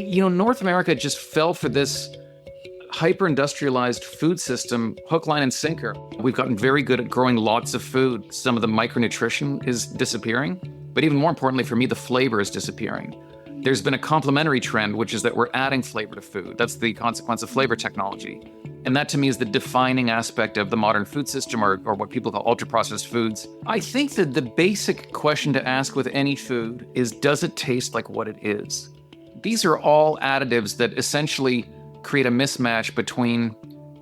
North America just fell for this hyper-industrialized food system, hook, line, and sinker. We've gotten very good at growing lots of food. Some of the micronutrition is disappearing, but even more importantly for me, the flavor is disappearing. There's been a complementary trend, which is that we're adding flavor to food. That's the consequence of flavor technology. And that to me is the defining aspect of the modern food system, or what people call ultra-processed foods. I think that the basic question to ask with any food is, does it taste like what it is? These are all additives that essentially create a mismatch between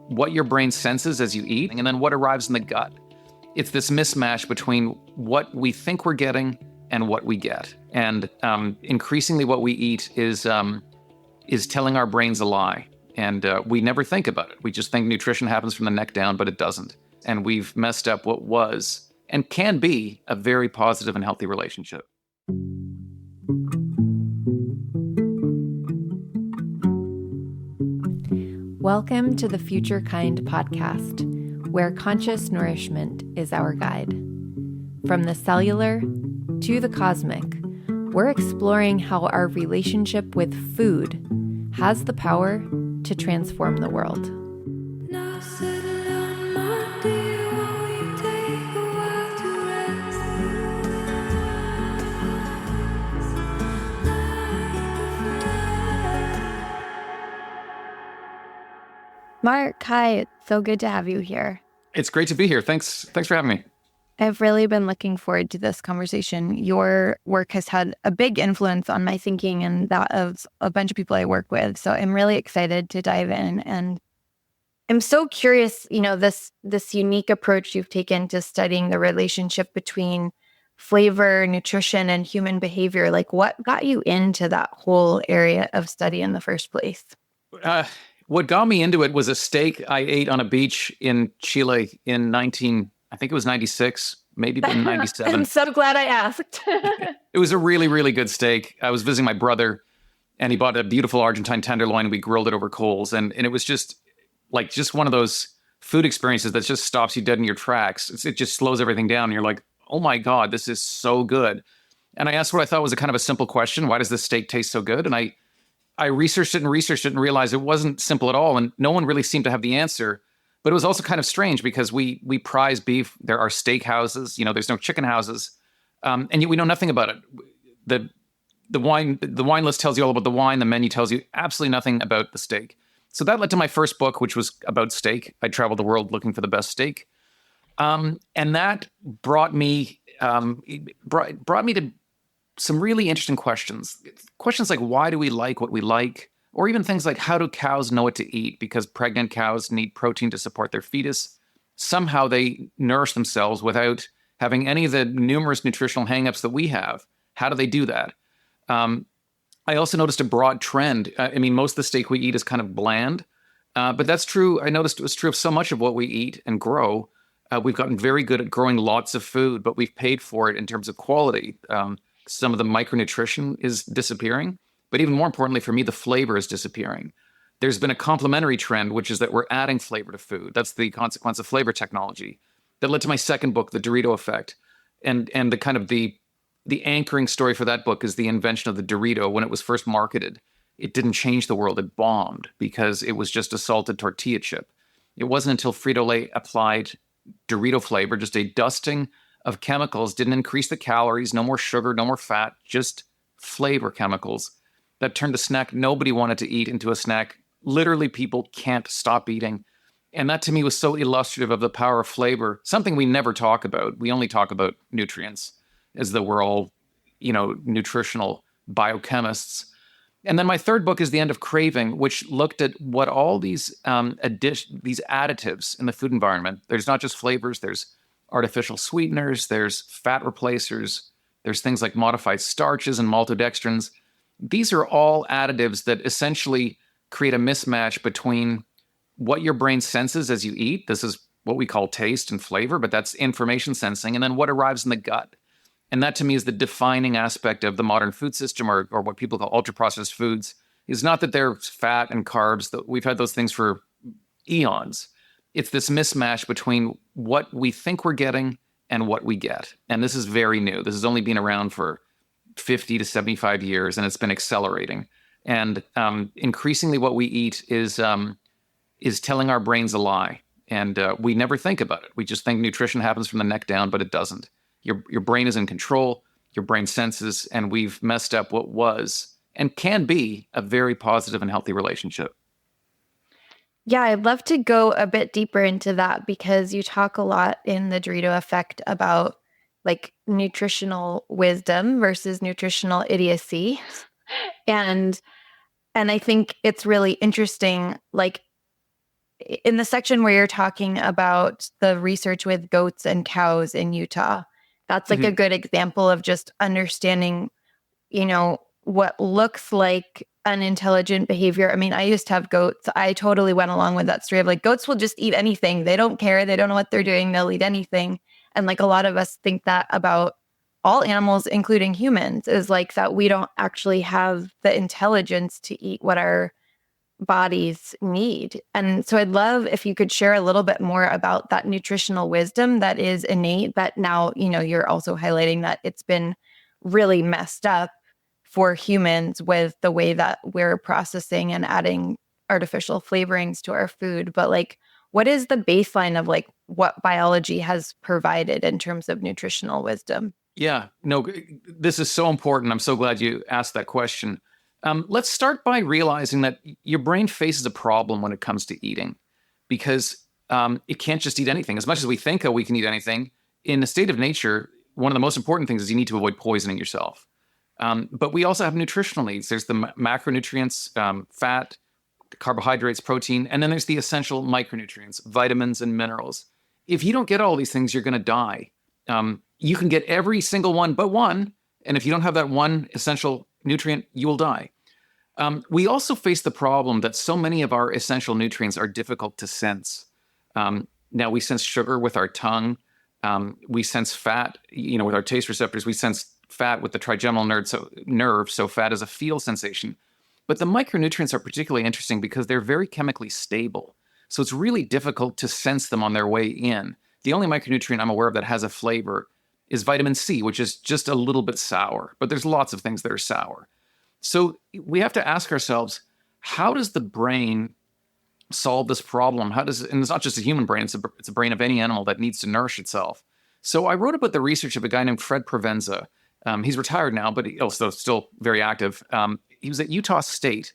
what your brain senses as you eat and then what arrives in the gut. It's this mismatch between what we think we're getting and what we get. And increasingly what we eat is telling our brains a lie. And we never think about it. We just think nutrition happens from the neck down, but it doesn't. And we've messed up what was and can be a very positive and healthy relationship. Welcome to the Future Kind podcast, where conscious nourishment is our guide. From the cellular to the cosmic, we're exploring how our relationship with food has the power to transform the world. Mark, hi. It's so good to have you here. It's great to be here. Thanks for having me. I've really been looking forward to this conversation. Your work has had a big influence on my thinking and that of a bunch of people I work with. So I'm really excited to dive in. And I'm so curious, this unique approach you've taken to studying the relationship between flavor, nutrition, and human behavior. Like, what got you into that whole area of study in the first place? What got me into it was a steak I ate on a beach in Chile in 96, maybe even 97. I'm so glad I asked. It was a really, really good steak. I was visiting my brother, and he bought a beautiful Argentine tenderloin, and we grilled it over coals. And it was just one of those food experiences that just stops you dead in your tracks. It just slows everything down. And you're like, oh my God, this is so good. And I asked what I thought was a kind of a simple question. Why does this steak taste so good? And I researched it and realized it wasn't simple at all. And no one really seemed to have the answer. But it was also kind of strange because we prize beef. There are steak houses. There's no chicken houses. And yet we know nothing about it. The wine list tells you all about the wine. The menu tells you absolutely nothing about the steak. So that led to my first book, which was about steak. I traveled the world looking for the best steak. And that brought me to some really interesting questions. Questions like, why do we like what we like? Or even things like, how do cows know what to eat? Because pregnant cows need protein to support their fetus. Somehow they nourish themselves without having any of the numerous nutritional hangups that we have. How do they do that? I also noticed a broad trend. Most of the steak we eat is kind of bland, but that's true. I noticed it was true of so much of what we eat and grow. We've gotten very good at growing lots of food, but we've paid for it in terms of quality. Some of the micronutrition is disappearing, but even more importantly for me, the flavor is disappearing. There's been a complementary trend, which is that we're adding flavor to food. That's the consequence of flavor technology. That led to my second book, The Dorito Effect. And the kind of the anchoring story for that book is the invention of the Dorito. When it was first marketed, it didn't change the world. It bombed because it was just a salted tortilla chip. It wasn't until Frito-Lay applied Dorito flavor, just a dusting of chemicals, didn't increase the calories, no more sugar, no more fat, just flavor chemicals, that turned a snack nobody wanted to eat into a snack literally people can't stop eating. And that to me was so illustrative of the power of flavor, something we never talk about. We only talk about nutrients as though we're all, nutritional biochemists. And then my third book is The End of Craving, which looked at what all these these additives in the food environment. There's not just flavors, there's artificial sweeteners, there's fat replacers, there's things like modified starches and maltodextrins. These are all additives that essentially create a mismatch between what your brain senses as you eat. This is what we call taste and flavor, but that's information sensing. And then what arrives in the gut. And that to me is the defining aspect of the modern food system, or what people call ultra-processed foods. Is not that they're fat and carbs. That we've had those things for eons. It's this mismatch between what we think we're getting and what we get. And this is very new. This has only been around for 50 to 75 years, and it's been accelerating. And increasingly what we eat is telling our brains a lie. And we never think about it. We just think nutrition happens from the neck down, but it doesn't. Your brain is in control, your brain senses, and we've messed up what was and can be a very positive and healthy relationship. Yeah, I'd love to go a bit deeper into that because you talk a lot in the Dorito Effect about like nutritional wisdom versus nutritional idiocy. And I think it's really interesting, like in the section where you're talking about the research with goats and cows in Utah, that's like a good example of just understanding, what looks like unintelligent behavior. I mean, I used to have goats. I totally went along with that story of like goats will just eat anything. They don't care. They don't know what they're doing. They'll eat anything. And like a lot of us think that about all animals, including humans, is like that we don't actually have the intelligence to eat what our bodies need. And so I'd love if you could share a little bit more about that nutritional wisdom that is innate, that now, you're also highlighting that it's been really messed up for humans with the way that we're processing and adding artificial flavorings to our food. But like, what is the baseline of like what biology has provided in terms of nutritional wisdom? Yeah, no, this is so important. I'm so glad you asked that question. Let's start by realizing that your brain faces a problem when it comes to eating because it can't just eat anything. As much as we think, we can eat anything, in a state of nature, one of the most important things is you need to avoid poisoning yourself. But we also have nutritional needs. There's the macronutrients, fat, carbohydrates, protein, and then there's the essential micronutrients, vitamins and minerals. If you don't get all these things, you're going to die. You can get every single one but one, and if you don't have that one essential nutrient, you will die. We also face the problem that so many of our essential nutrients are difficult to sense. Now, we sense sugar with our tongue. We sense fat, with our taste receptors. We sense fat with the trigeminal nerve, so fat is a feel sensation. But the micronutrients are particularly interesting because they're very chemically stable. So it's really difficult to sense them on their way in. The only micronutrient I'm aware of that has a flavor is vitamin C, which is just a little bit sour. But there's lots of things that are sour. So we have to ask ourselves, how does the brain solve this problem? And it's not just a human brain, it's a brain of any animal that needs to nourish itself. So I wrote about the research of a guy named Fred Provenza. He's retired now, but still very active. He was at Utah State,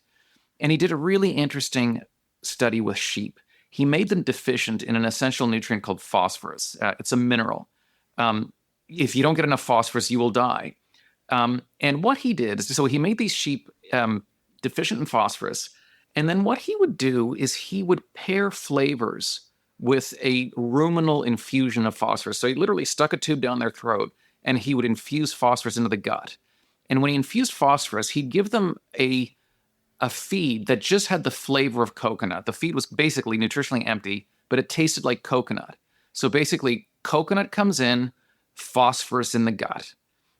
and he did a really interesting study with sheep. He made them deficient in an essential nutrient called phosphorus. It's a mineral. If you don't get enough phosphorus, you will die. And what he did is, so he made these sheep deficient in phosphorus, and then what he would do is he would pair flavors with a ruminal infusion of phosphorus. So he literally stuck a tube down their throat, and he would infuse phosphorus into the gut. And when he infused phosphorus, he'd give them a feed that just had the flavor of coconut. The feed was basically nutritionally empty, but it tasted like coconut. So basically, coconut comes in, phosphorus in the gut.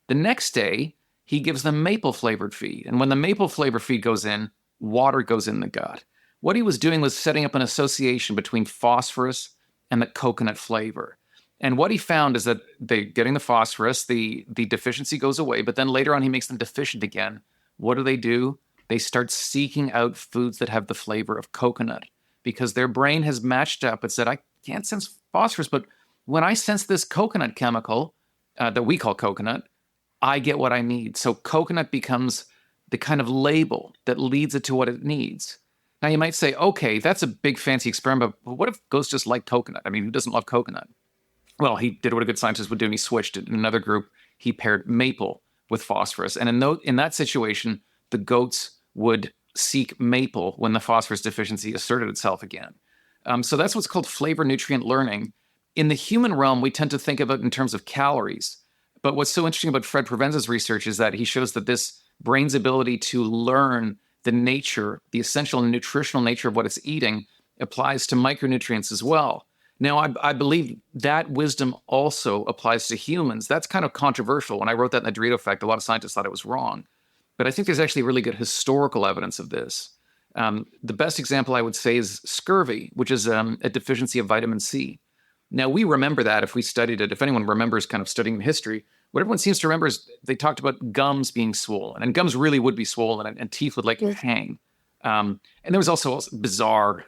The next day, he gives them maple flavored feed. And when the maple flavor feed goes in, water goes in the gut. What he was doing was setting up an association between phosphorus and the coconut flavor. And what he found is that they getting the phosphorus, the deficiency goes away, but then later on he makes them deficient again. What do? They start seeking out foods that have the flavor of coconut because their brain has matched up and said, I can't sense phosphorus, but when I sense this coconut chemical that we call coconut, I get what I need. So coconut becomes the kind of label that leads it to what it needs. Now you might say, okay, that's a big fancy experiment, but what if goats just like coconut? I mean, who doesn't love coconut? Well, he did what a good scientist would do, and he switched it. In another group, he paired maple with phosphorus. And in that situation, the goats would seek maple when the phosphorus deficiency asserted itself again. So that's what's called flavor nutrient learning. In the human realm, we tend to think of it in terms of calories. But what's so interesting about Fred Provenza's research is that he shows that this brain's ability to learn the nature, the essential nutritional nature of what it's eating applies to micronutrients as well. Now, I believe that wisdom also applies to humans. That's kind of controversial. When I wrote that in the Dorito Effect, a lot of scientists thought it was wrong. But I think there's actually really good historical evidence of this. The best example I would say is scurvy, which is a deficiency of vitamin C. Now, we remember that if we studied it. If anyone remembers kind of studying history, what everyone seems to remember is they talked about gums being swollen, and gums really would be swollen, and teeth would hang. And there was also bizarre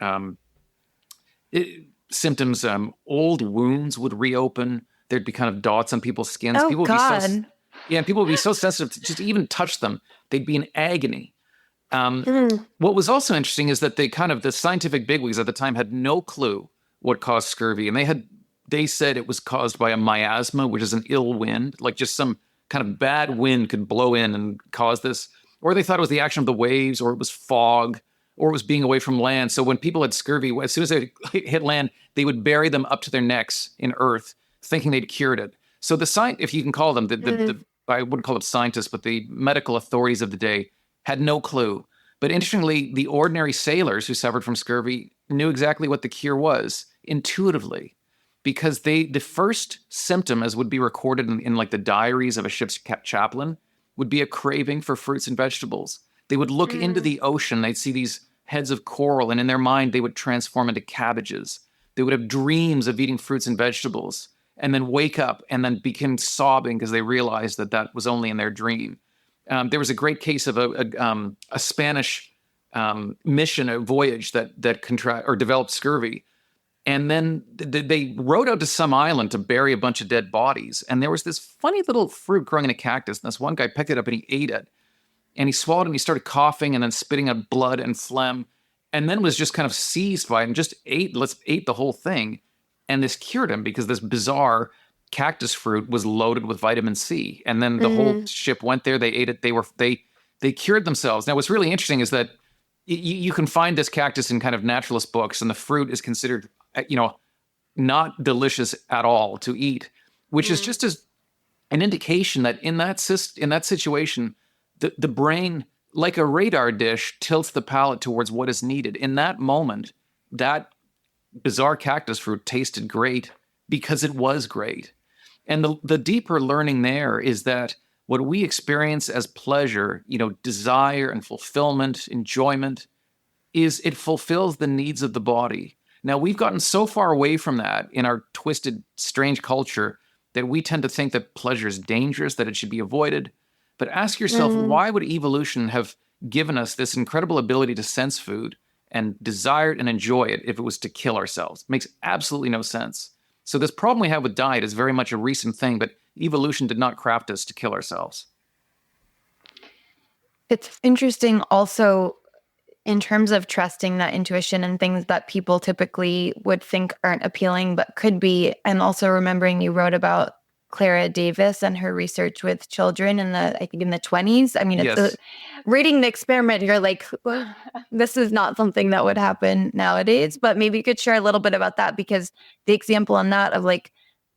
symptoms. Old wounds would reopen. There'd be kind of dots on people's skins. Oh, People would God. be and people would be so sensitive to just even touch them. They'd be in agony. What was also interesting is that the scientific bigwigs at the time had no clue what caused scurvy. And they said it was caused by a miasma, which is an ill wind, like just some kind of bad wind could blow in and cause this. Or they thought it was the action of the waves, or it was fog, or it was being away from land. So when people had scurvy, as soon as they hit land, they would bury them up to their necks in earth, thinking they'd cured it. So if you can call them, I wouldn't call them scientists, but the medical authorities of the day had no clue. But interestingly, the ordinary sailors who suffered from scurvy knew exactly what the cure was intuitively, because the first symptom, as would be recorded in like the diaries of a ship's chaplain, would be a craving for fruits and vegetables. They would look into the ocean, they'd see these heads of coral, and in their mind, they would transform into cabbages. They would have dreams of eating fruits and vegetables, and then wake up and then begin sobbing because they realized that was only in their dream. There was a great case of a Spanish mission, a voyage that developed scurvy. And then they rowed out to some island to bury a bunch of dead bodies. And there was this funny little fruit growing in a cactus. And this one guy picked it up and he ate it. And he swallowed it and he started coughing and then spitting out blood and phlegm. And then was just kind of seized by it and just ate the whole thing. And this cured him because this bizarre cactus fruit was loaded with vitamin C. And then the whole ship went there. They ate it. They cured themselves. Now, what's really interesting is that you can find this cactus in kind of naturalist books, and the fruit is considered, not delicious at all to eat, which is just as an indication that in that situation, the brain, like a radar dish, tilts the palate towards what is needed. In that moment, that bizarre cactus fruit tasted great because it was great. And the deeper learning there is that what we experience as pleasure, desire and fulfillment, enjoyment, it fulfills the needs of the body. Now, we've gotten so far away from that in our twisted, strange culture that we tend to think that pleasure is dangerous, that it should be avoided. But ask yourself, why would evolution have given us this incredible ability to sense food and desire it and enjoy it if it was to kill ourselves? It makes absolutely no sense. So this problem we have with diet is very much a recent thing, but evolution did not craft us to kill ourselves. It's interesting also in terms of trusting that intuition and things that people typically would think aren't appealing, but could be. And also remembering you wrote about Clara Davis and her research with children in the 20s. I mean, it's reading the experiment, you're like, this is not something that would happen nowadays, but maybe you could share a little bit about that, because the example on that of like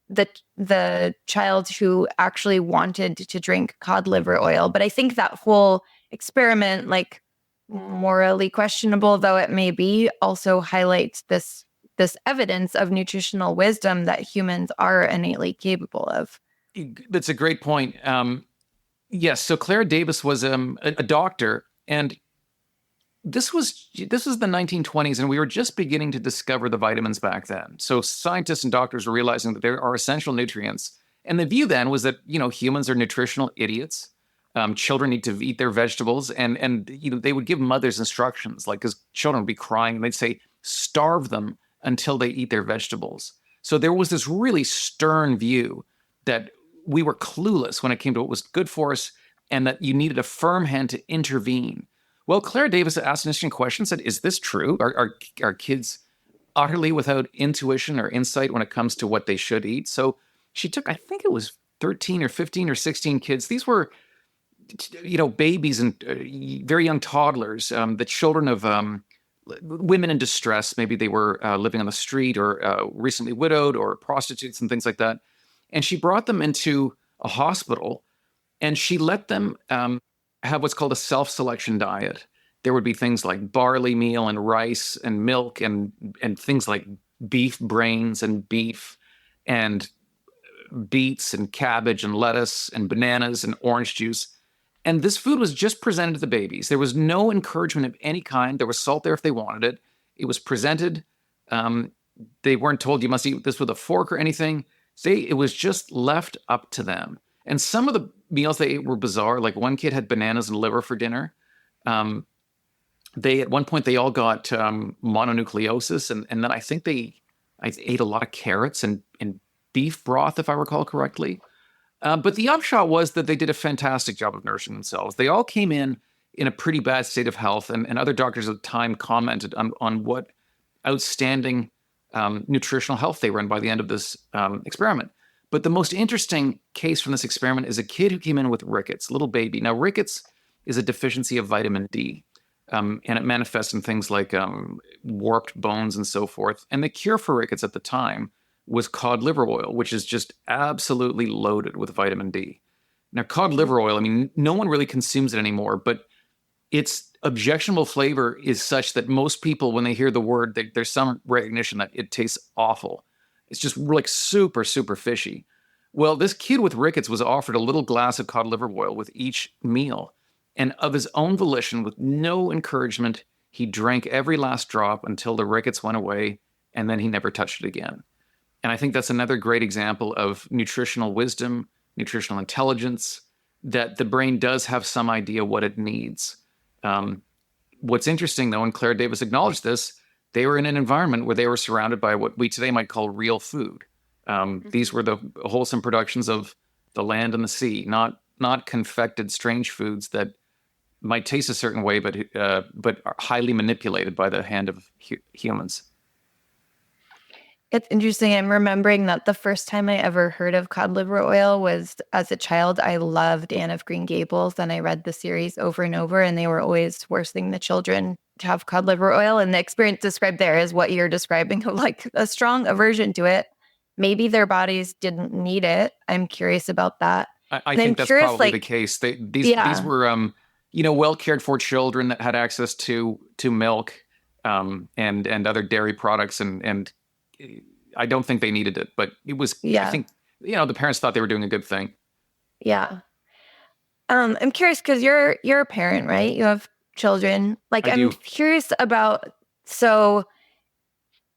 the child who actually wanted to drink cod liver oil. But I think that whole experiment, like morally questionable though it may be, also highlights this evidence of nutritional wisdom that humans are innately capable of. That's a great point. Yes, so Clara Davis was a doctor, and this was the 1920s, and we were just beginning to discover the vitamins back then. So scientists and doctors were realizing that there are essential nutrients, and the view then was that humans are nutritional idiots. Children need to eat their vegetables, and they would give mothers instructions, like, because children would be crying, and they'd say, starve them until they eat their vegetables. So there was this really stern view that we were clueless when it came to what was good for us, and that you needed a firm hand to intervene. Well, Clara Davis asked an interesting question, said, is this true? Are kids utterly without intuition or insight when it comes to what they should eat? So she took, I think it was 13 or 15 or 16 kids. These were babies and very young toddlers, the children of women in distress. Maybe they were living on the street or recently widowed or prostitutes and things like that. And she brought them into a hospital, and she let them have what's called a self-selection diet. There would be things like barley meal and rice and milk and things like beef brains and beef and beets and cabbage and lettuce and bananas and orange juice. And this food was just presented to the babies. There was no encouragement of any kind. There was salt there if they wanted it. It was presented. They weren't told you must eat this with a fork or anything. It was just left up to them. And some of the meals they ate were bizarre. Like one kid had bananas and liver for dinner. Um, at one point they all got mononucleosis, and then I ate a lot of carrots and beef broth, if I recall correctly. But the upshot was that they did a fantastic job of nourishing themselves. They all came in a pretty bad state of health, and other doctors at the time commented on what outstanding nutritional health they were in by the end of this experiment. But the most interesting case from this experiment is a kid who came in with rickets, little baby. Now, rickets is a deficiency of vitamin D, and it manifests in things like warped bones and so forth. And the cure for rickets at the time was cod liver oil, which is just absolutely loaded with vitamin D. Now, cod liver oil, I mean, no one really consumes it anymore, but its objectionable flavor is such that most people, when they hear the word, there's some recognition that it tastes awful. It's just like super, super fishy. Well, this kid with rickets was offered a little glass of cod liver oil with each meal. And of his own volition, with no encouragement, he drank every last drop until the rickets went away, and then he never touched it again. And I think that's another great example of nutritional wisdom, nutritional intelligence, that the brain does have some idea what it needs. What's interesting, though, and Clara Davis acknowledged this, they were in an environment where they were surrounded by what we today might call real food. These were the wholesome productions of the land and the sea, not confected strange foods that might taste a certain way, but are highly manipulated by the hand of humans. It's interesting. I'm remembering that the first time I ever heard of cod liver oil was as a child. I loved Anne of Green Gables, and I read the series over and over, and they were always forcing the children to have cod liver oil. And the experience described there is what you're describing, like a strong aversion to it. Maybe their bodies didn't need it. I'm curious about that. I think that's curious, probably the case. These were well cared for children that had access to milk and other dairy products, and I don't think they needed it, but it was. Yeah. I think the parents thought they were doing a good thing. Yeah. I'm curious because you're a parent, right? You have children. I'm curious about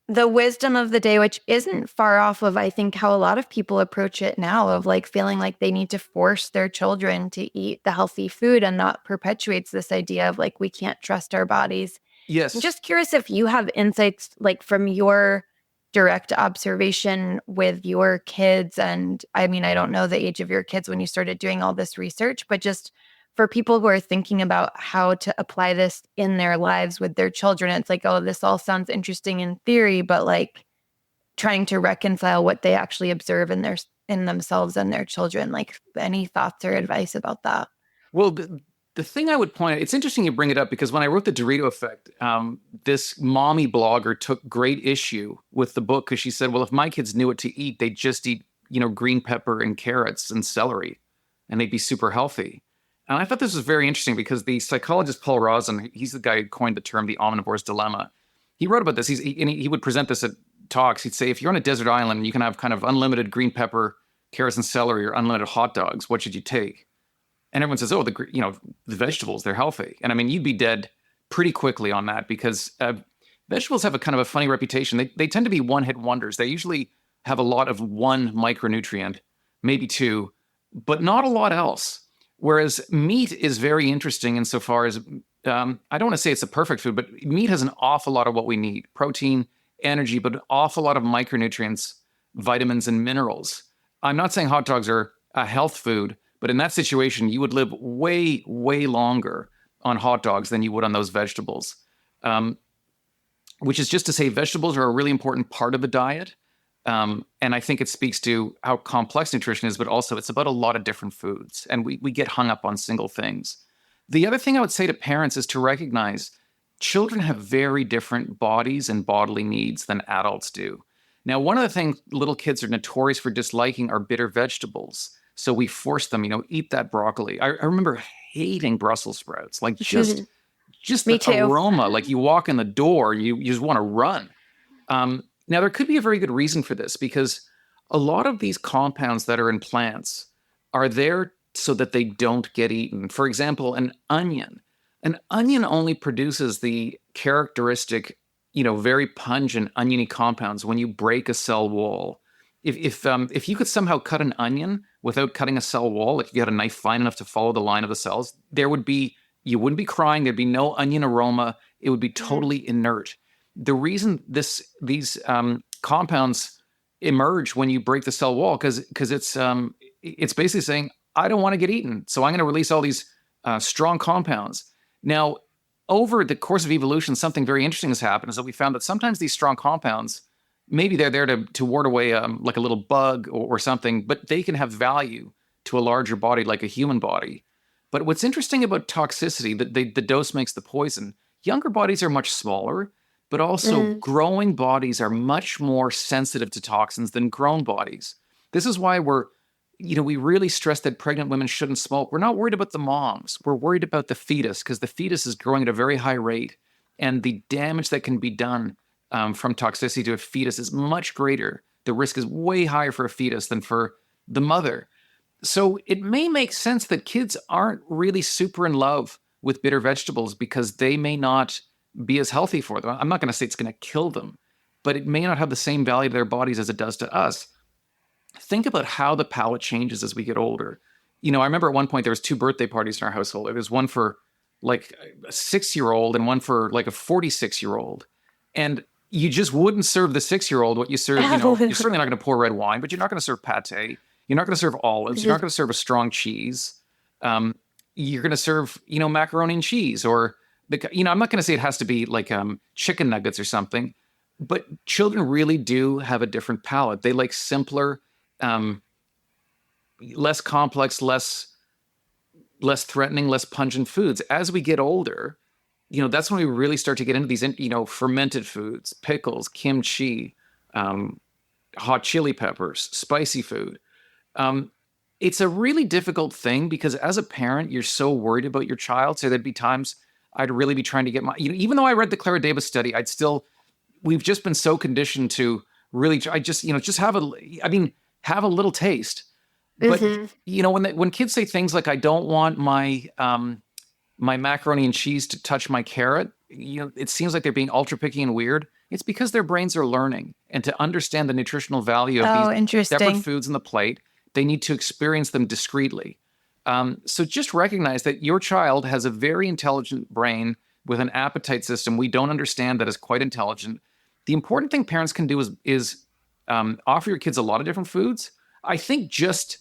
the wisdom of the day, which isn't far off of, I think, how a lot of people approach it now, of feeling like they need to force their children to eat the healthy food, and not perpetuates this idea of we can't trust our bodies. Yes. I'm just curious if you have insights from your direct observation with your kids. And I mean, I don't know the age of your kids when you started doing all this research, but just for people who are thinking about how to apply this in their lives with their children, it's oh, this all sounds interesting in theory, but trying to reconcile what they actually observe in themselves and their children. Any thoughts or advice about that? Well, the thing I would point out, it's interesting you bring it up, because when I wrote the Dorito Effect, this mommy blogger took great issue with the book, because she said, well, if my kids knew what to eat, they'd just eat, green pepper and carrots and celery, and they'd be super healthy. And I thought this was very interesting, because the psychologist Paul Rozin, he's the guy who coined the term the omnivore's dilemma. He wrote about this. He would present this at talks. He'd say, if you're on a desert island and you can have kind of unlimited green pepper, carrots and celery, or unlimited hot dogs, what should you take? And everyone says, oh, the vegetables, they're healthy. And I mean, you'd be dead pretty quickly on that, because vegetables have a kind of a funny reputation. They tend to be one-hit wonders. They usually have a lot of one micronutrient, maybe two, but not a lot else. Whereas meat is very interesting insofar as, I don't want to say it's a perfect food, but meat has an awful lot of what we need: protein, energy, but an awful lot of micronutrients, vitamins, and minerals. I'm not saying hot dogs are a health food, but in that situation, you would live way, way longer on hot dogs than you would on those vegetables. Which is just to say, vegetables are a really important part of the diet. And I think it speaks to how complex nutrition is, but also it's about a lot of different foods. And we get hung up on single things. The other thing I would say to parents is to recognize children have very different bodies and bodily needs than adults do. Now, one of the things little kids are notorious for disliking are bitter vegetables. So we force them, eat that broccoli. I remember hating Brussels sprouts, just Me the too. aroma, you walk in the door, you just want to run. Now, there could be a very good reason for this, because a lot of these compounds that are in plants are there so that they don't get eaten. For example, an onion only produces the characteristic, very pungent oniony compounds when you break a cell wall. If you could somehow cut an onion without cutting a cell wall, like if you had a knife fine enough to follow the line of the cells, you wouldn't be crying. There'd be no onion aroma. It would be totally inert. The reason these compounds emerge when you break the cell wall, because it's basically saying, I don't want to get eaten, so I'm going to release all these strong compounds. Now, over the course of evolution, something very interesting has happened, is that we found that sometimes these strong compounds, maybe they're there to ward away like a little bug or something, but they can have value to a larger body like a human body. But what's interesting about toxicity, that the dose makes the poison, younger bodies are much smaller, but also growing bodies are much more sensitive to toxins than grown bodies. This is why we really stress that pregnant women shouldn't smoke. We're not worried about the moms. We're worried about the fetus, because the fetus is growing at a very high rate, and the damage that can be done from toxicity to a fetus is much greater. The risk is way higher for a fetus than for the mother. So it may make sense that kids aren't really super in love with bitter vegetables because they may not be as healthy for them. I'm not going to say it's going to kill them, but it may not have the same value to their bodies as it does to us. Think about how the palate changes as we get older. I remember at one point there was 2 birthday parties in our household. There was one for like a 6-year-old and one for like a 46-year-old. And you just wouldn't serve the 6-year-old what you serve. You're certainly not going to pour red wine, but you're not going to serve pate. You're not going to serve olives. You're not going to serve a strong cheese. You're going to serve, macaroni and cheese, or I'm not going to say it has to be like chicken nuggets or something, but children really do have a different palate. They like simpler, less complex, less threatening, less pungent foods. As we get older, that's when we really start to get into these, fermented foods, pickles, kimchi, hot chili peppers, spicy food. It's a really difficult thing because as a parent, you're so worried about your child. So there'd be times I'd really be trying to get even though I read the Clara Davis study, we've just been so conditioned to really, just have a little taste. But, when kids say things like, I don't want my macaroni and cheese to touch my carrot, it seems like they're being ultra picky and weird. It's because their brains are learning, and to understand the nutritional value of these separate foods on the plate, they need to experience them discreetly. So just recognize that your child has a very intelligent brain with an appetite system we don't understand that is quite intelligent. The important thing parents can do is offer your kids a lot of different foods. I think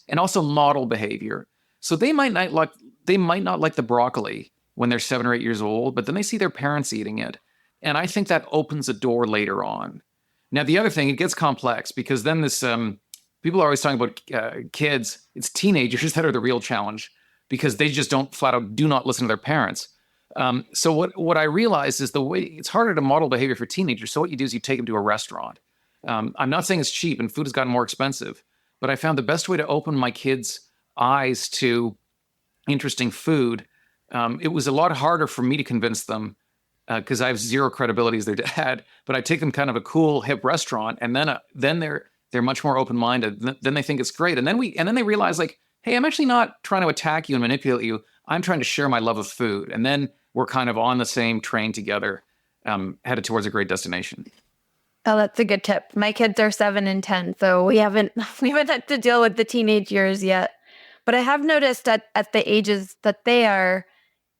and also model behavior. So they might not like the broccoli when they're 7 or 8 years old, but then they see their parents eating it. And I think that opens a door later on. Now, the other thing, it gets complex because then people are always talking about kids. It's teenagers that are the real challenge because they just flat out do not listen to their parents. So what I realized is it's harder to model behavior for teenagers. So what you do is you take them to a restaurant. I'm not saying it's cheap and food has gotten more expensive, but I found the best way to open my kids' eyes to interesting food. It was a lot harder for me to convince them because I have zero credibility as their dad, but I take them kind of a cool, hip restaurant, and then they're much more open-minded. Then they think it's great, and then they realize, like, hey, I'm actually not trying to attack you and manipulate you. I'm trying to share my love of food, and then we're kind of on the same train together, headed towards a great destination. Oh, that's a good tip. My kids are 7 and 10, so we haven't had to deal with the teenage years yet. But I have noticed that at the ages that they are,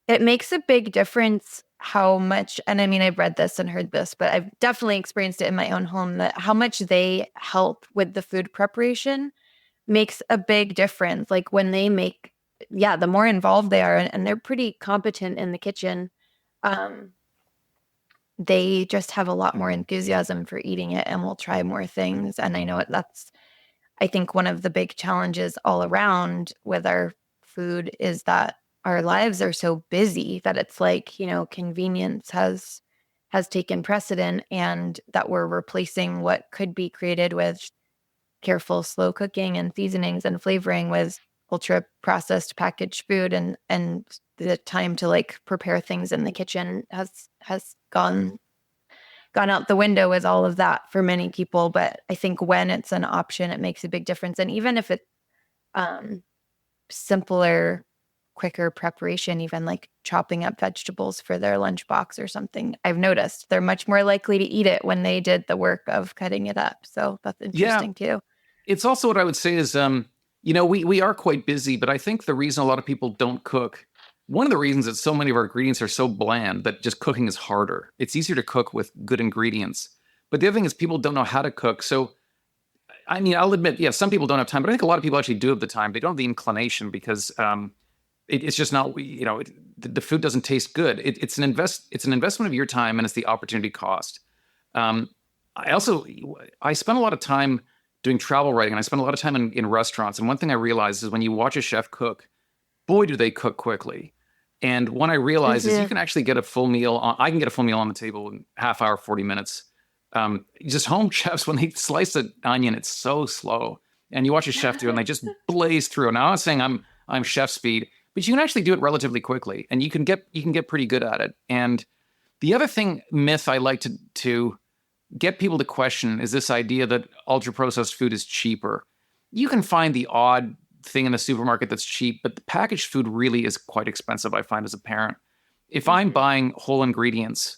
it makes a big difference how much, and I mean, I've read this and heard this, but I've definitely experienced it in my own home, that how much they help with the food preparation makes a big difference. Like when they make, the more involved they are, and they're pretty competent in the kitchen, they just have a lot more enthusiasm for eating it and will try more things. And I know that's, I think, one of the big challenges all around with our food is that our lives are so busy that it's like, convenience has taken precedent, and that we're replacing what could be created with careful, slow cooking and seasonings and flavoring with ultra processed packaged food, and the time to like prepare things in the kitchen has gone out the window with all of that for many people. But I think when it's an option, it makes a big difference. And even if it's simpler, quicker preparation, even like chopping up vegetables for their lunchbox or something, I've noticed they're much more likely to eat it when they did the work of cutting it up. So that's interesting too. It's also what I would say is We are quite busy, but I think the reason a lot of people don't cook, one of the reasons that so many of our ingredients are so bland that just cooking is harder. It's easier to cook with good ingredients. But the other thing is people don't know how to cook. So, I mean, I'll admit, yeah, some people don't have time, but I think a lot of people actually do have the time. They don't have the inclination because it's just not, the food doesn't taste good. It's an investment of your time, and it's the opportunity cost. Um, I spent a lot of time doing travel writing, and I spent a lot of time in restaurants. And one thing I realized is when you watch a chef cook, boy, do they cook quickly. And what I realized is you can actually get a full meal. I can get a full meal on the table in half hour, 40 minutes. Just home chefs, when they slice an onion, it's so slow. And you watch a chef do it, and they just blaze through. Now, I'm not saying I'm chef speed, but you can actually do it relatively quickly, and you can get pretty good at it. And the other myth I like to get people to question is this idea that ultra processed food is cheaper. You can find the odd thing in the supermarket that's cheap, but the packaged food really is quite expensive, I find, as a parent. If I'm buying whole ingredients,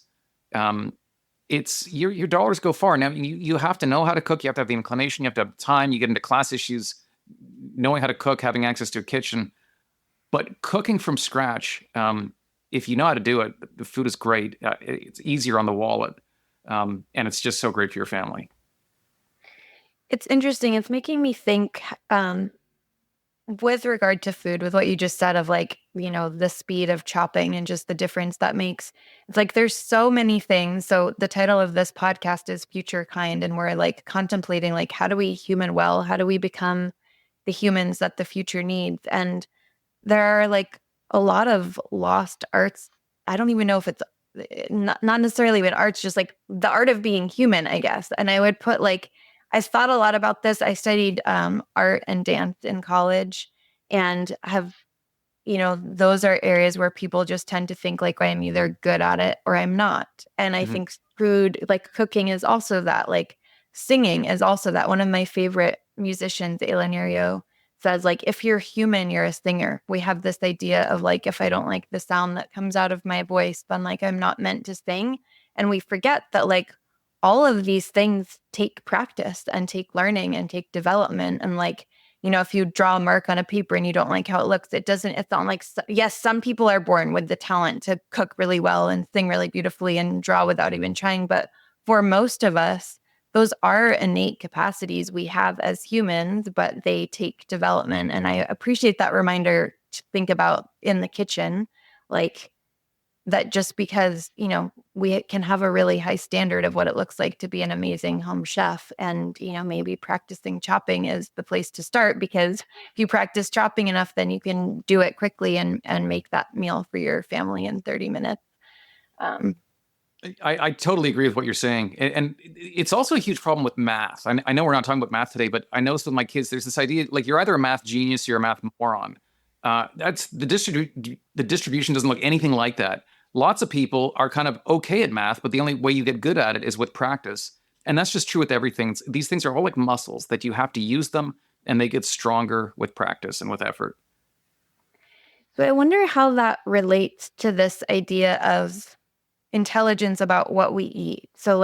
it's your dollars go far. Now you have to know how to cook, you have to have the inclination, you have to have time, you get into class issues, knowing how to cook, having access to a kitchen. But cooking from scratch, if you know how to do it, the food is great. It's easier on the wallet. And it's just so great for your family. It's interesting. It's making me think with regard to food, with what you just said of the speed of chopping and just the difference that makes. It's like there's so many things. So the title of this podcast is Future Kind, and we're contemplating how do we human well? How do we become the humans that the future needs? And there are a lot of lost arts. I don't even know if it's not necessarily even arts, just the art of being human, I guess. And I would put I thought a lot about this. I studied art and dance in college, and have, those are areas where people just tend to think I'm either good at it or I'm not. And I think food, cooking is also that, singing is also that. One of my favorite musicians, Elanerio, says if you're human, you're a singer. We have this idea of if I don't like the sound that comes out of my voice, then I'm not meant to sing. And we forget that all of these things take practice and take learning and take development. And if you draw a mark on a paper and you don't like how it looks, it's not yes, some people are born with the talent to cook really well and sing really beautifully and draw without even trying. But for most of us, those are innate capacities we have as humans, but they take development. And I appreciate that reminder to think about in the kitchen, that just because, we can have a really high standard of what it looks like to be an amazing home chef. And, maybe practicing chopping is the place to start, because if you practice chopping enough, then you can do it quickly and make that meal for your family in 30 minutes. I totally agree with what you're saying. And it's also a huge problem with math. I know we're not talking about math today, but I noticed with my kids, there's this idea, you're either a math genius or you're a math moron. That's the distribution doesn't look anything like that. Lots of people are kind of okay at math, but the only way you get good at it is with practice. And that's just true with everything. These things are all like muscles that you have to use them, and they get stronger with practice and with effort. So I wonder how that relates to this idea of intelligence about what we eat. So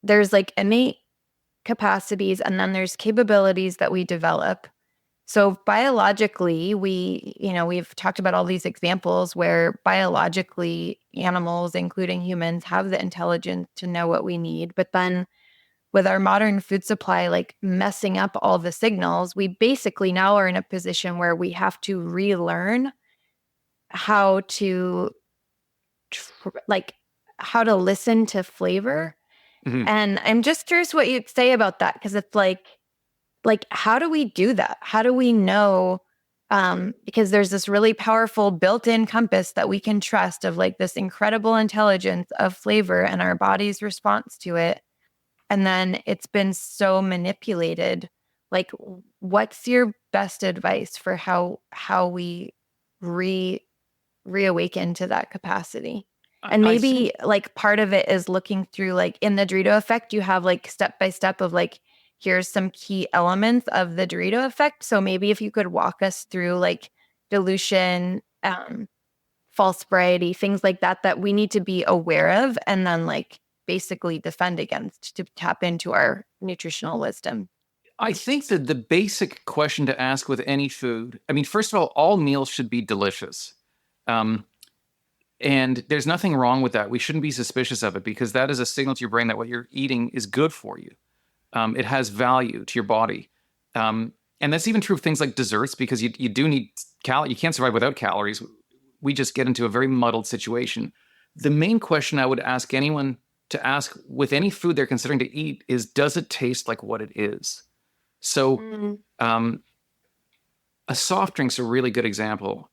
there's innate capacities, and then there's capabilities that we develop. So biologically, we've talked about all these examples where biologically animals, including humans, have the intelligence to know what we need. But then with our modern food supply, messing up all the signals, we basically now are in a position where we have to relearn how to how to listen to flavor. Mm-hmm. And I'm just curious what you'd say about that, because it's how do we do that? How do we know? Because there's this really powerful built-in compass that we can trust of this incredible intelligence of flavor and our body's response to it. And then it's been so manipulated. What's your best advice for how we reawaken to that capacity? And maybe part of it is looking through in the Dorito Effect, you have step by step of here's some key elements of the Dorito Effect. So maybe if you could walk us through dilution, false variety, things like that we need to be aware of, and then basically defend against to tap into our nutritional wisdom. I think that the basic question to ask with any food, I mean, first of all meals should be delicious. Um, and there's nothing wrong with that. We shouldn't be suspicious of it because that is a signal to your brain that what you're eating is good for you. It has value to your body. And that's even true of things like desserts because you do need you can't survive without calories. We just get into a very muddled situation. The main question I would ask anyone to ask with any food they're considering to eat is, does it taste like what it is? So a soft drink's a really good example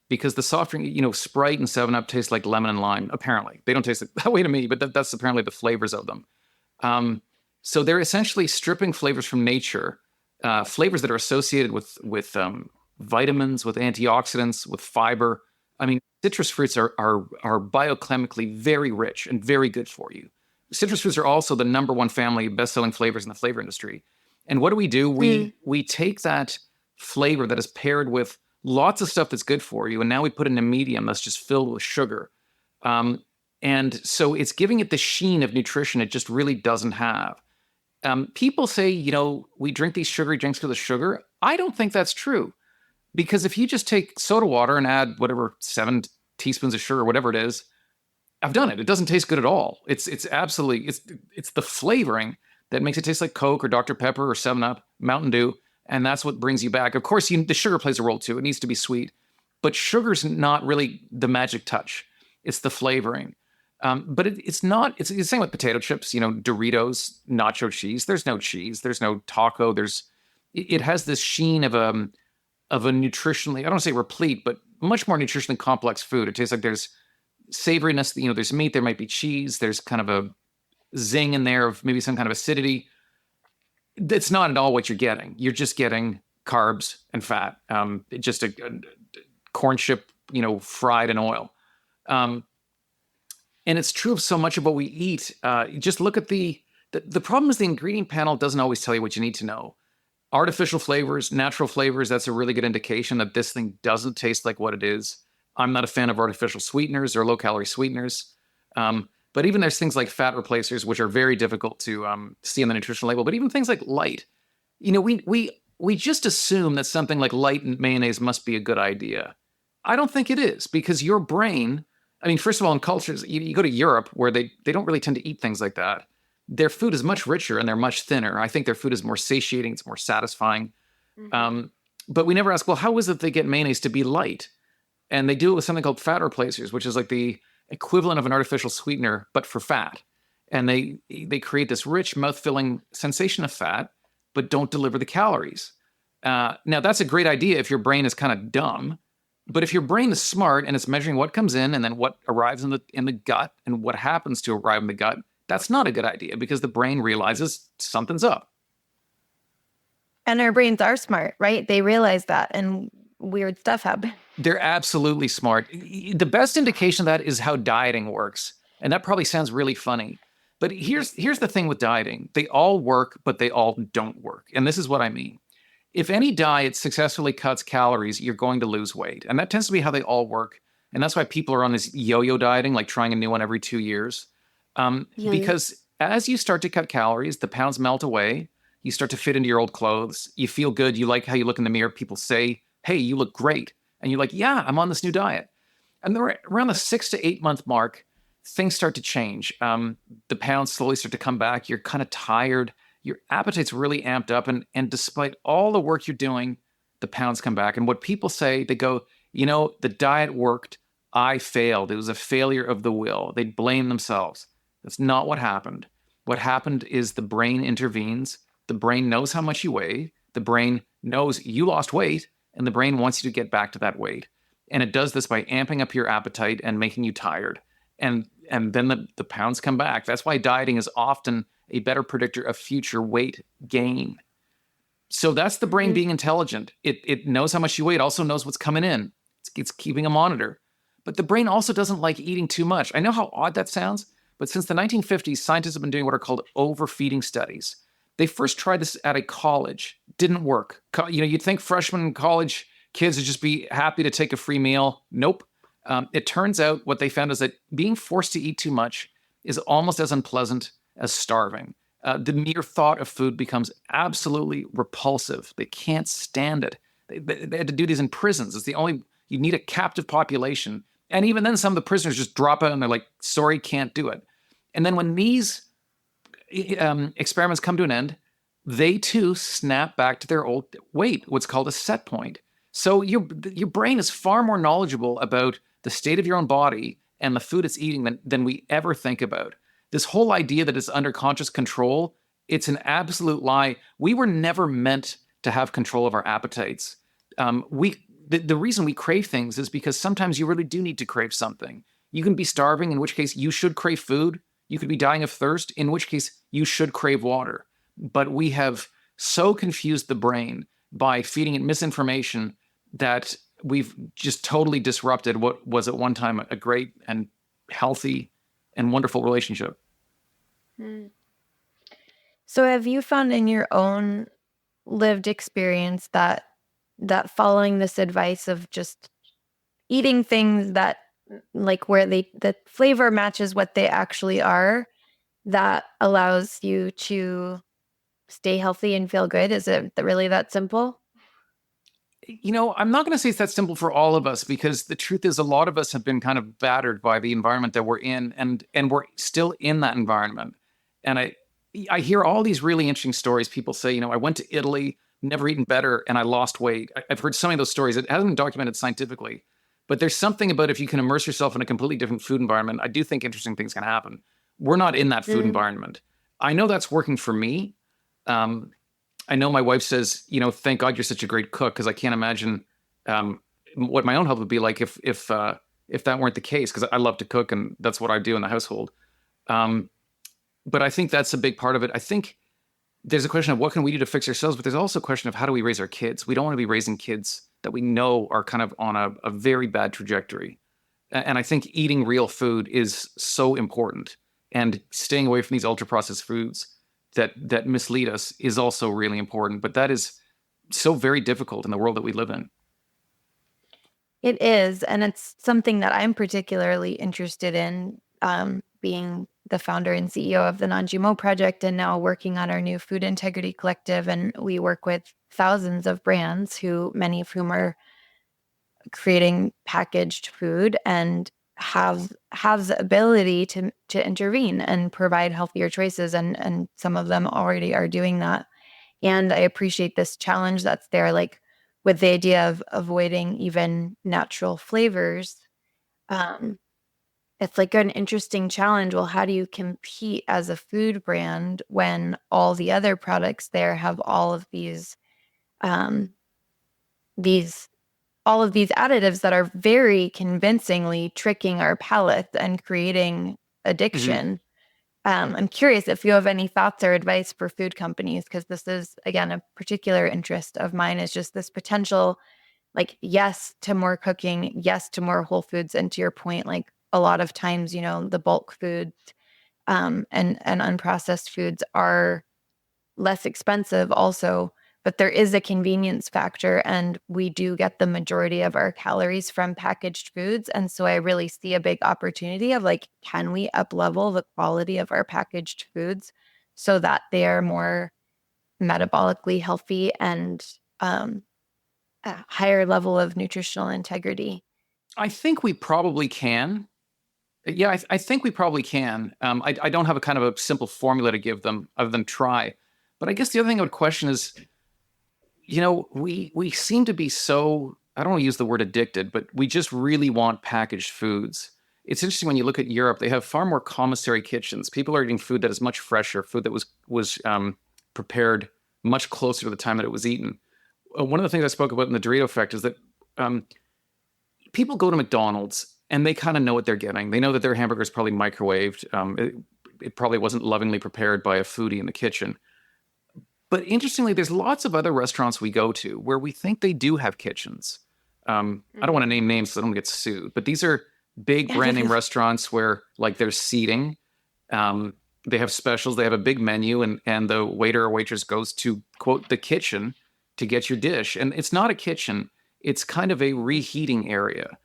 because the soft drink, Sprite and 7-Up taste like lemon and lime. Apparently, they don't taste that way to me, but that's apparently the flavors of them. So they're essentially stripping flavors from nature, flavors that are associated with vitamins, with antioxidants, with fiber. I mean, citrus fruits are biochemically very rich and very good for you. Citrus fruits are also the number one family of best-selling flavors in the flavor industry. And what do? We take that flavor that is paired with lots of stuff that's good for you, and now we put it in a medium that's just filled with sugar. And so it's giving it the sheen of nutrition it just really doesn't have. People say, we drink these sugary drinks because of sugar. I don't think that's true. Because if you just take soda water and add whatever 7 teaspoons of sugar, whatever it is, I've done it. It doesn't taste good at all. It's absolutely, it's the flavoring that makes it taste like Coke or Dr. Pepper or 7-Up, Mountain Dew, and that's what brings you back. Of course, the sugar plays a role too. It needs to be sweet. But sugar's not really the magic touch. It's the flavoring. But it's not, it's the same with potato chips, Doritos, nacho cheese. There's no cheese. There's no taco. It has this sheen of a nutritionally, I don't want to say replete, but much more nutritionally complex food. It tastes like there's savoriness, there's meat, there might be cheese, there's kind of a zing in there of maybe some kind of acidity. That's not at all what you're getting. You're just getting carbs and fat. Just a corn chip, fried in oil. And it's true of so much of what we eat. Just look at the problem is the ingredient panel doesn't always tell you what you need to know. Artificial flavors, natural flavors, that's a really good indication that this thing doesn't taste like what it is. I'm not a fan of artificial sweeteners or low-calorie sweeteners. But even there's things like fat replacers, which are very difficult to see on the nutritional label. But even things like light, we just assume that something like light mayonnaise must be a good idea. I don't think it is, because your brain, I mean, first of all, in cultures, you go to Europe where they don't really tend to eat things like that. Their food is much richer and they're much thinner. I think their food is more satiating. It's more satisfying. But we never ask, well, how is it they get mayonnaise to be light? And they do it with something called fat replacers, which is like the equivalent of an artificial sweetener, but for fat. And they create this rich, mouth-filling sensation of fat, but don't deliver the calories. Now, that's a great idea if your brain is kind of dumb. But if your brain is smart and it's measuring what comes in and then what arrives in the gut and what happens to arrive in the gut, that's not a good idea because the brain realizes something's up. And our brains are smart, right? They realize that and weird stuff happens. They're absolutely smart. The best indication of that is how dieting works. And that probably sounds really funny. But here's the thing with dieting. They all work, but they all don't work. And this is what I mean. If any diet successfully cuts calories, you're going to lose weight. And that tends to be how they all work. And that's why people are on this yo-yo dieting, like trying a new one every 2 years. Because as you start to cut calories, the pounds melt away. You start to fit into your old clothes. You feel good. You like how you look in the mirror. People say, hey, you look great. And you're like, yeah, I'm on this new diet. And then around the 6 to 8 month mark, things start to change. The pounds slowly start to come back. You're kind of tired. Your appetite's really amped up. And despite all the work you're doing, the pounds come back. And what people say, they go, the diet worked. I failed. It was a failure of the will. They blame themselves. That's not what happened. What happened is the brain intervenes. The brain knows how much you weigh. The brain knows you lost weight, and the brain wants you to get back to that weight. And it does this by amping up your appetite and making you tired. And then the pounds come back. That's why dieting is often a better predictor of future weight gain. So that's the brain being intelligent. It knows how much you weigh. It also knows what's coming in. It's keeping a monitor. But the brain also doesn't like eating too much. I know how odd that sounds, but since the 1950s, scientists have been doing what are called overfeeding studies. They first tried this at a college. Didn't work. You'd think freshmen college kids would just be happy to take a free meal. Nope. It turns out what they found is that being forced to eat too much is almost as unpleasant as starving. The mere thought of food becomes absolutely repulsive. They can't stand it. They had to do these in prisons. It's the only, you need a captive population. And even then, some of the prisoners just drop out and they're like, sorry, can't do it. And then when these experiments come to an end, they too snap back to their old weight, what's called a set point. So your brain is far more knowledgeable about the state of your own body and the food it's eating than we ever think about. This whole idea that it's under conscious control, it's an absolute lie. We were never meant to have control of our appetites. The reason we crave things is because sometimes you really do need to crave something. You can be starving, in which case you should crave food. You could be dying of thirst, in which case you should crave water. But we have so confused the brain by feeding it misinformation that we've just totally disrupted what was at one time a great and healthy and wonderful relationship. So have you found in your own lived experience that following this advice of just eating things that like where the flavor matches what they actually are, that allows you to stay healthy and feel good? Is it really that simple? I'm not going to say it's that simple for all of us, because the truth is a lot of us have been kind of battered by the environment that we're in, and we're still in that environment. And I hear all these really interesting stories. People say, I went to Italy, never eaten better, and I lost weight. I've heard so many of those stories. It hasn't been documented scientifically, but there's something about if you can immerse yourself in a completely different food environment, I do think interesting things can happen. We're not in that food environment. I know that's working for me. I know my wife says, thank God you're such a great cook, because I can't imagine what my own health would be like if that weren't the case, because I love to cook and that's what I do in the household. But I think that's a big part of it. I think there's a question of what can we do to fix ourselves, but there's also a question of how do we raise our kids? We don't want to be raising kids that we know are kind of on a very bad trajectory. And I think eating real food is so important, and staying away from these ultra processed foods that mislead us is also really important. But that is so very difficult in the world that we live in. It is, and it's something that I'm particularly interested in, being the founder and CEO of the Non-GMO Project, and now working on our new Food Integrity Collective. And we work with thousands of brands, many of whom are creating packaged food and have the ability to intervene and provide healthier choices. And some of them already are doing that. And I appreciate this challenge that's there, like with the idea of avoiding even natural flavors. It's like an interesting challenge. Well, how do you compete as a food brand when all the other products there have all of these additives that are very convincingly tricking our palates and creating addiction? I'm curious if you have any thoughts or advice for food companies, because this is, again, a particular interest of mine, is just this potential, like, yes to more cooking, yes to more whole foods. And to your point, like a lot of times, the bulk foods and unprocessed foods are less expensive also, but there is a convenience factor, and we do get the majority of our calories from packaged foods. And so I really see a big opportunity of like, can we up-level the quality of our packaged foods so that they are more metabolically healthy and a higher level of nutritional integrity? I think we probably can. Yeah, I think we probably can. I don't have a kind of a simple formula to give them other than try. But I guess the other thing I would question is, we seem to be so, I don't want to use the word addicted, but we just really want packaged foods. It's interesting when you look at Europe, they have far more commissary kitchens. People are eating food that is much fresher, food that was prepared much closer to the time that it was eaten. One of the things I spoke about in the Dorito Effect is that people go to McDonald's and they kind of know what they're getting. They know that their hamburger is probably microwaved. It probably wasn't lovingly prepared by a foodie in the kitchen. But interestingly, there's lots of other restaurants we go to where we think they do have kitchens. I don't want to name names so I don't get sued, but these are big brand name restaurants where like there's seating. They have specials. They have a big menu, and the waiter or waitress goes to, quote, the kitchen to get your dish. And it's not a kitchen. It's kind of a reheating area.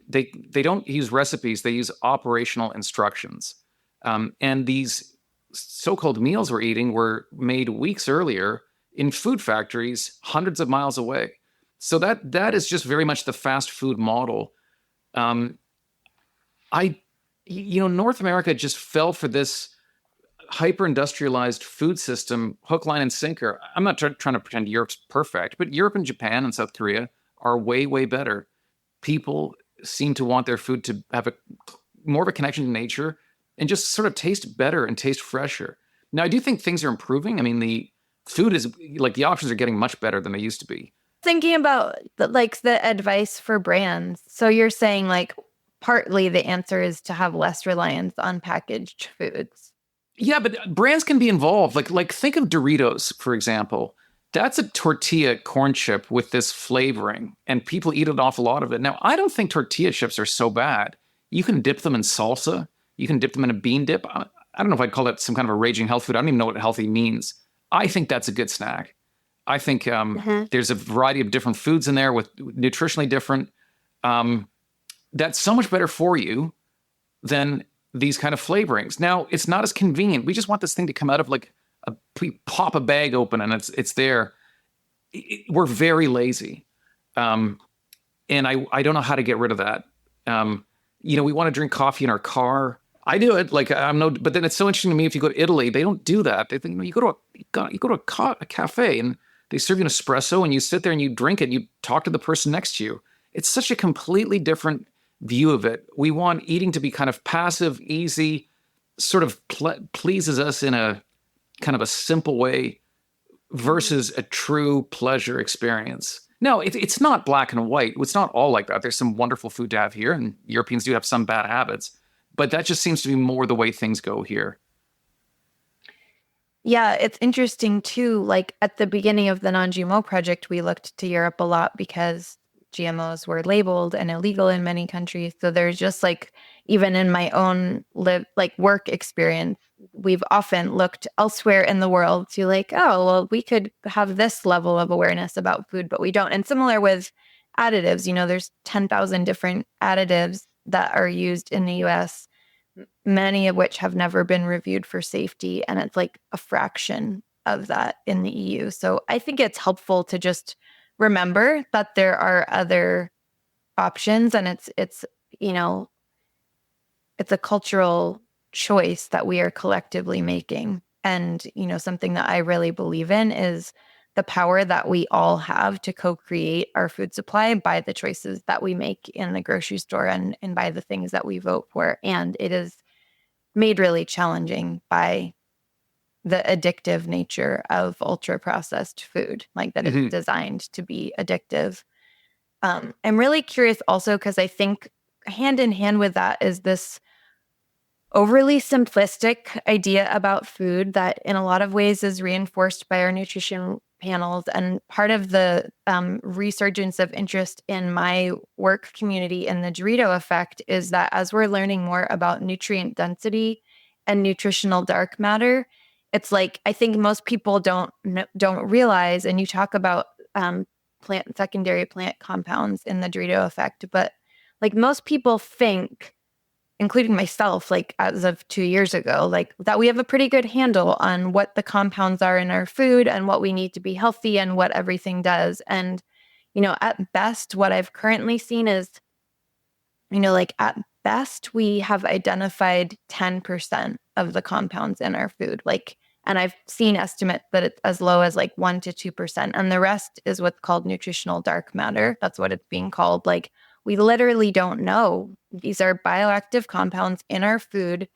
They don't use recipes. They use operational instructions. And these so-called meals we're eating were made weeks earlier in food factories hundreds of miles away. So that is just very much the fast food model. Um, North America just fell for this hyper-industrialized food system, hook, line, and sinker. I'm not trying to pretend Europe's perfect, but Europe and Japan and South Korea are way, way better. People seem to want their food to have more of a connection to nature and just sort of taste better and taste fresher. Now, I do think things are improving. I mean, the food is like the options are getting much better than they used to be. Thinking about the advice for brands. So you're saying like partly the answer is to have less reliance on packaged foods. Yeah, but brands can be involved. Like think of Doritos, for example. That's a tortilla corn chip with this flavoring, and people eat an awful lot of it. Now, I don't think tortilla chips are so bad. You can dip them in salsa. You can dip them in a bean dip. I don't know if I'd call that some kind of a raging health food. I don't even know what healthy means. I think that's a good snack. I think there's a variety of different foods in there with nutritionally different. That's so much better for you than these kind of flavorings. Now, it's not as convenient. We just want this thing to come out of like we pop a bag open and it's there. We're very lazy. And I don't know how to get rid of that. We want to drink coffee in our car. I do it. But then it's so interesting to me. If you go to Italy, they don't do that. They think you go to a cafe and they serve you an espresso and you sit there and you drink it and you talk to the person next to you. It's such a completely different view of it. We want eating to be kind of passive, easy, sort of pleases us in a kind of a simple way versus a true pleasure experience. No, it's not black and white. It's not all like that. There's some wonderful food to have here, and Europeans do have some bad habits, but that just seems to be more the way things go here. Yeah, it's interesting too. Like at the beginning of the non-GMO project, we looked to Europe a lot because GMOs were labeled and illegal in many countries. So there's just like, even in my own work experience, we've often looked elsewhere in the world to like, oh, well, we could have this level of awareness about food, but we don't. And similar with additives, there's 10,000 different additives that are used in the US, many of which have never been reviewed for safety. And it's like a fraction of that in the EU. So I think it's helpful to just remember that there are other options, and it's a cultural choice that we are collectively making. And, something that I really believe in is the power that we all have to co-create our food supply by the choices that we make in the grocery store and by the things that we vote for. And it is made really challenging by the addictive nature of ultra processed food, like that it's designed to be addictive. I'm really curious also, because I think hand in hand with that is this overly simplistic idea about food that in a lot of ways is reinforced by our nutrition panels. And part of the resurgence of interest in my work community in the Dorito Effect is that as we're learning more about nutrient density and nutritional dark matter, it's like, I think most people don't realize, and you talk about secondary plant compounds in the Dorito Effect, but like most people think, including myself, like as of 2 years ago, like that we have a pretty good handle on what the compounds are in our food and what we need to be healthy and what everything does. And, at best, what I've currently seen is, at best, we have identified 10% of the compounds in our food. And I've seen estimates that it's as low as 1 to 2%. And the rest is what's called nutritional dark matter. That's what it's being called. We literally don't know. These are bioactive compounds in our food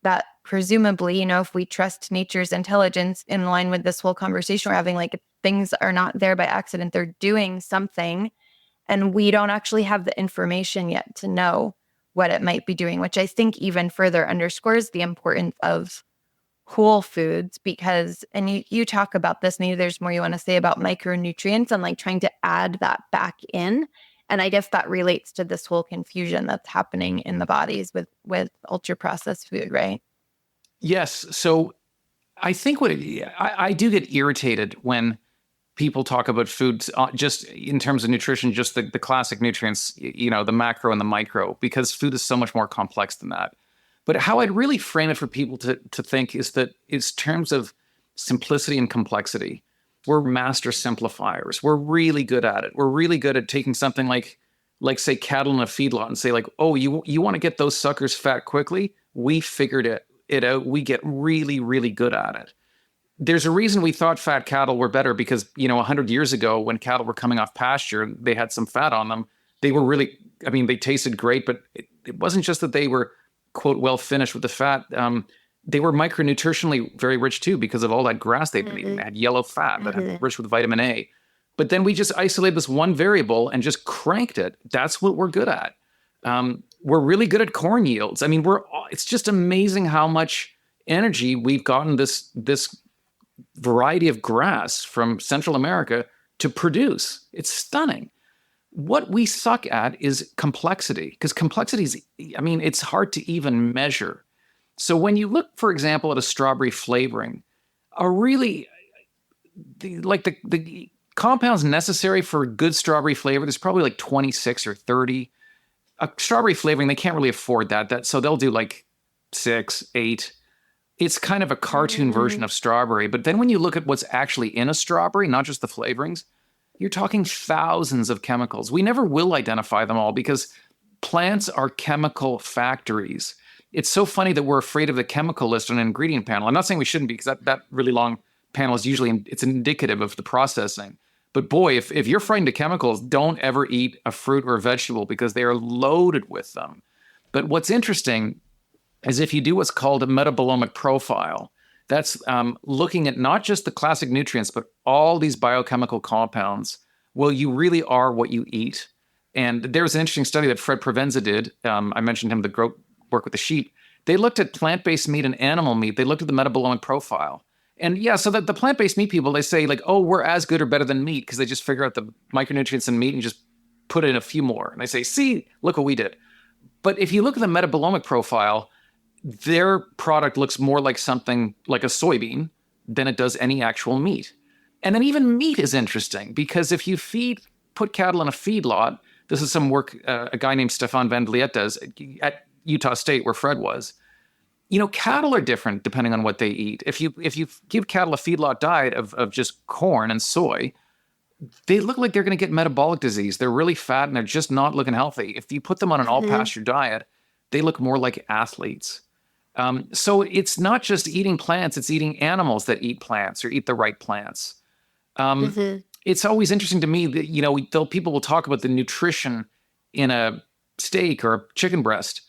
that presumably, if we trust nature's intelligence in line with this whole conversation we're having, things are not there by accident. They're doing something. And we don't actually have the information yet to know what it might be doing, which I think even further underscores the importance of whole foods, because, and you talk about this, maybe there's more you want to say about micronutrients and trying to add that back in. And I guess that relates to this whole confusion that's happening in the bodies with ultra processed food, right? Yes. So I think I do get irritated when people talk about foods just in terms of nutrition, just the classic nutrients, the macro and the micro, because food is so much more complex than that. But how I'd really frame it for people to think is that it's terms of simplicity and complexity. We're master simplifiers. We're really good at it. We're really good at taking something like say cattle in a feedlot and say like, oh, you want to get those suckers fat quickly? We figured it out. We get really, really good at it. There's a reason we thought fat cattle were better because, 100 years ago when cattle were coming off pasture, they had some fat on them. They were really, they tasted great, but it wasn't just that they were, quote, well finished with the fat. They were micronutritionally very rich too because of all that grass they'd been eating. They had yellow fat that had rich with vitamin A. But then we just isolated this one variable and just cranked it. That's what we're good at. We're really good at corn yields. It's just amazing how much energy we've gotten this variety of grass from Central America to produce. It's stunning. What we suck at is complexity, because complexity is, it's hard to even measure. So when you look, for example, at a strawberry flavoring, the compounds necessary for good strawberry flavor, there's probably like 26 or 30. A strawberry flavoring, they can't really afford that. So they'll do like 6, 8. It's kind of a cartoon version of strawberry. But then when you look at what's actually in a strawberry, not just the flavorings, you're talking thousands of chemicals. We never will identify them all because plants are chemical factories. It's so funny that we're afraid of the chemical list on an ingredient panel. I'm not saying we shouldn't be, because that really long panel is usually, it's indicative of the processing. But boy, if you're frightened of chemicals, don't ever eat a fruit or a vegetable because they are loaded with them. But what's interesting is if you do what's called a metabolomic profile, that's looking at not just the classic nutrients, but all these biochemical compounds. Well, you really are what you eat. And there's an interesting study that Fred Provenza did. I mentioned him, the work with the sheep. They looked at plant-based meat and animal meat. They looked at the metabolomic profile. And yeah, so that the plant-based meat people, they say like, oh, we're as good or better than meat because they just figure out the micronutrients in meat and just put in a few more. And they say, see, look what we did. But if you look at the metabolomic profile, their product looks more like something like a soybean than it does any actual meat. And then even meat is interesting because if you put cattle in a feedlot, this is some work a guy named Stefan Van Vliet does at Utah State where Fred was. Cattle are different depending on what they eat. If you give cattle a feedlot diet of just corn and soy, they look like they're going to get metabolic disease. They're really fat and they're just not looking healthy. If you put them on an all-pasture diet, they look more like athletes. So it's not just eating plants, it's eating animals that eat plants or eat the right plants. It's always interesting to me that, people will talk about the nutrition in a steak or a chicken breast.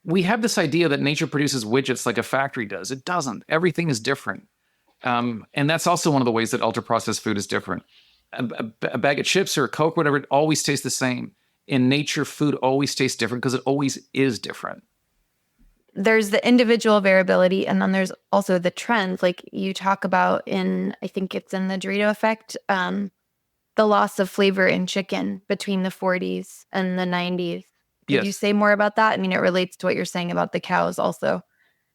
We have this idea that nature produces widgets like a factory does. It doesn't. Everything is different. And that's also one of the ways that ultra-processed food is different. A bag of chips or a Coke, whatever, it always tastes the same. In nature, food always tastes different because it always is different. There's the individual variability, and then there's also the trends. Like you talk about I think it's in the Dorito Effect, the loss of flavor in chicken between the 40s and the 90s. Could you say more about that? It relates to what you're saying about the cows also.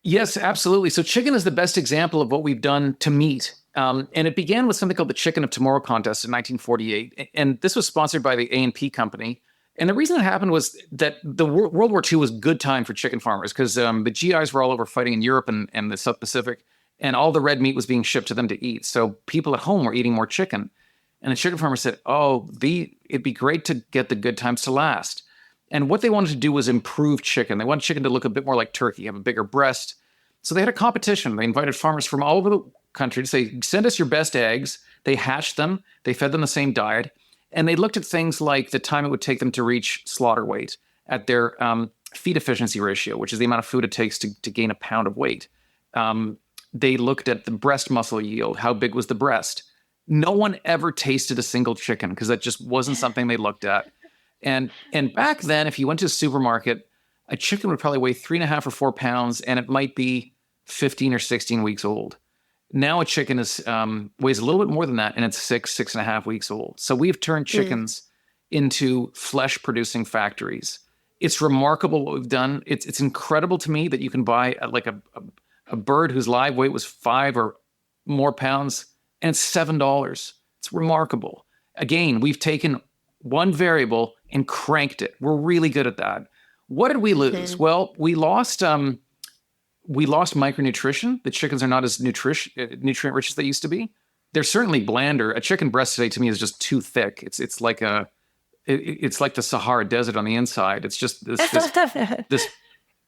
Yes, absolutely. So chicken is the best example of what we've done to meat. And it began with something called the Chicken of Tomorrow contest in 1948. And this was sponsored by the A&P company. And the reason it happened was that the World War II was a good time for chicken farmers because the GIs were all over fighting in Europe and the South Pacific, and all the red meat was being shipped to them to eat. So people at home were eating more chicken. And the chicken farmers said, it'd be great to get the good times to last. And what they wanted to do was improve chicken. They wanted chicken to look a bit more like turkey, have a bigger breast. So they had a competition. They invited farmers from all over the country to say, send us your best eggs. They hatched them. They fed them the same diet. And they looked at things like the time it would take them to reach slaughter weight at their feed efficiency ratio, which is the amount of food it takes to gain a pound of weight. They looked at the breast muscle yield. How big was the breast? No one ever tasted a single chicken because that just wasn't something they looked at. And back then, if you went to a supermarket, a chicken would probably weigh 3.5 or 4 pounds, and it might be 15 or 16 weeks old. Now a chicken weighs a little bit more than that, and it's 6.5 weeks old. So we've turned chickens into flesh-producing factories. It's remarkable what we've done. It's incredible to me that you can buy a bird whose live weight was 5 or more pounds, and it's $7. It's remarkable. Again, we've taken one variable and cranked it. We're really good at that. What did we lose? Well, we lost we lost micronutrition. The chickens are not as nutrient rich as they used to be. They're certainly blander. A chicken breast today to me is just too thick. It's like it's like the Sahara Desert on the inside. It's just this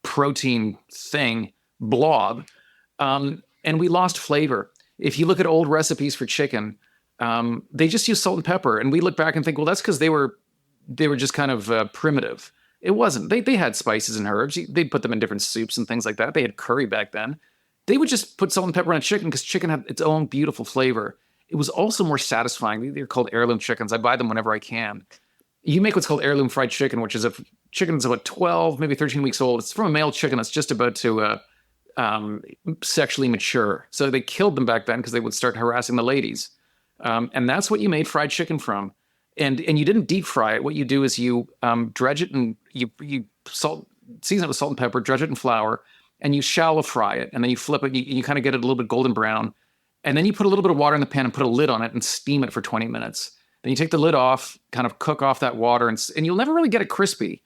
protein thing blob, and we lost flavor. If you look at old recipes for chicken, they just use salt and pepper, and we look back and think, well, that's because they were just kind of primitive. It wasn't. They had spices and herbs. They'd put them in different soups and things like that. They had curry back then. They would just put salt and pepper on a chicken because chicken had its own beautiful flavor. It was also more satisfying. They're called heirloom chickens. I buy them whenever I can. You make what's called heirloom fried chicken, which is a chicken's about 12, maybe 13 weeks old. It's from a male chicken that's just about to sexually mature. So they killed them back then because they would start harassing the ladies. And that's what you made fried chicken from. And you didn't deep fry it. What you do is you dredge it and you season it with salt and pepper, dredge it in flour, and you shallow fry it. And then you flip it, and you kind of get it a little bit golden brown. And then you put a little bit of water in the pan and put a lid on it and steam it for 20 minutes. Then you take the lid off, kind of cook off that water, and you'll never really get it crispy.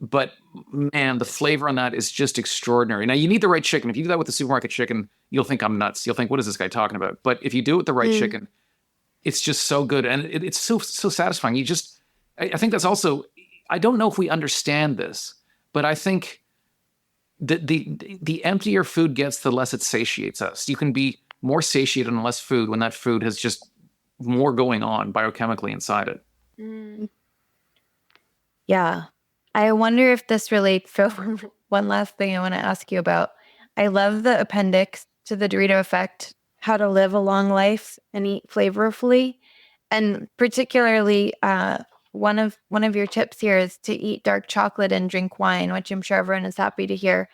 But man, the flavor on that is just extraordinary. Now, you need the right chicken. If you do that with the supermarket chicken, you'll think I'm nuts. You'll think, what is this guy talking about? But if you do it with the right chicken, it's just so good. And it's so satisfying. I think that's also, I don't know if we understand this, but I think that the emptier food gets, the less it satiates us. You can be more satiated on less food when that food has just more going on biochemically inside it. Yeah. I wonder if this relates. So one last thing I want to ask you about. I love the appendix to the Dorito Effect, how to live a long life and eat flavorfully. And particularly one of your tips here is to eat dark chocolate and drink wine, which I'm sure everyone is happy to hear.